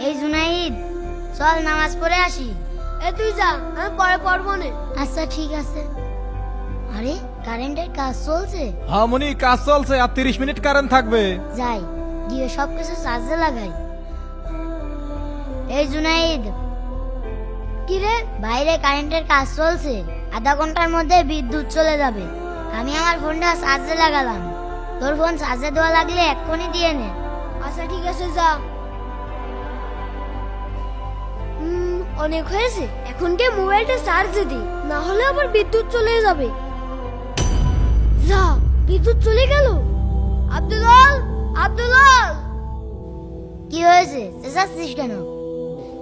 এই জুনাইদ, চল নামাজ পড়ে আসি। এ তুই যা, আমি পরে পড়বো না। আচ্ছা ঠিক আছে। আরে কারেন্টের কাজ চলছে। হ্যাঁ মনি, কাজ চলছে, আর 30 মিনিট কারেন্ট থাকবে। যাই গিয়ে সবকিছু চার্জে লাগাই। এই জুনাইদ, কি রে? বাইরে কারেন্টের কাজ চলছে, আধা ঘন্টার মধ্যে বিদ্যুৎ চলে যাবে। আমি আমার ফোনটা চার্জে লাগালাম, তোর ফোন চার্জে দেওয়া লাগলে এক্ষুনি দিয়ে নে। আচ্ছা ঠিক আছে, যা। অনেক হয়েছে, এখন গিয়ে মোবাইলটা চার্জে দি, না হলে আবার বিদ্যুৎ চলে যাবে। যা, বিদ্যুৎ চলে গেল। আব্দুল, আব্দুল, কি হয়েছে, চেঁচাচ্ছিস কেন?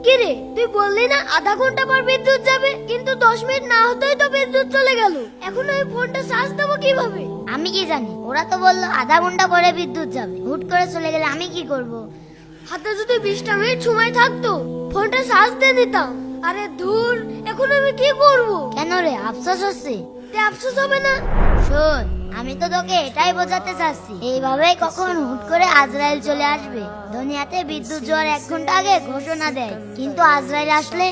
কি রে, তুই বললি না আধা ঘন্টা পর বিদ্যুৎ যাবে, কিন্তু 10 মিনিট না হতেই তো বিদ্যুৎ চলে গেল। এখন আমি ফোনটা চার্জ দেবো কিভাবে? আমি কি জানি, ওরা তো বললো আধা ঘন্টা পরে বিদ্যুৎ যাবে। হুট করে চলে গেলে আমি কি করব? হাতে যদি 20টা মিনিট সময় থাকতো, ফোনটা চার্জ দিয়ে দিতাম। আরে ধুর, এখন আমি কি করব? কেন রে, আফসোস হচ্ছে? তে আফসোস হবে না? শোন, আমি তো তোকে এটাই বোঝাতে চাচ্ছি, এইভাবেই কখন হুট করে আজরাইল চলে আসবে। দুনিয়াতে বিদ্যুৎ যাওয়ার 1 ঘন্টা আগে ঘোষণা দেয়, কিন্তু আজরাইল আসলে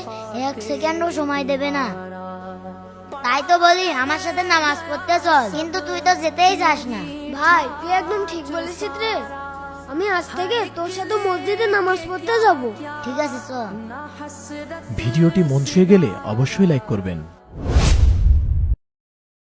1 সেকেন্ডও সময় দেবে না। তাই তো বলি আমার সাথে নামাজ পড়তে চল, কিন্তু তুই তো যেতেই চাস না। ভাই, তুই একদম ঠিক বলেছিস রে। আমি আজ থেকে তোর সাথে মসজিদে নামাজ পড়তে যাব। ঠিক আছে চল। ভিডিওটি মন ছুঁয়ে গেলে অবশ্যই লাইক করবেন।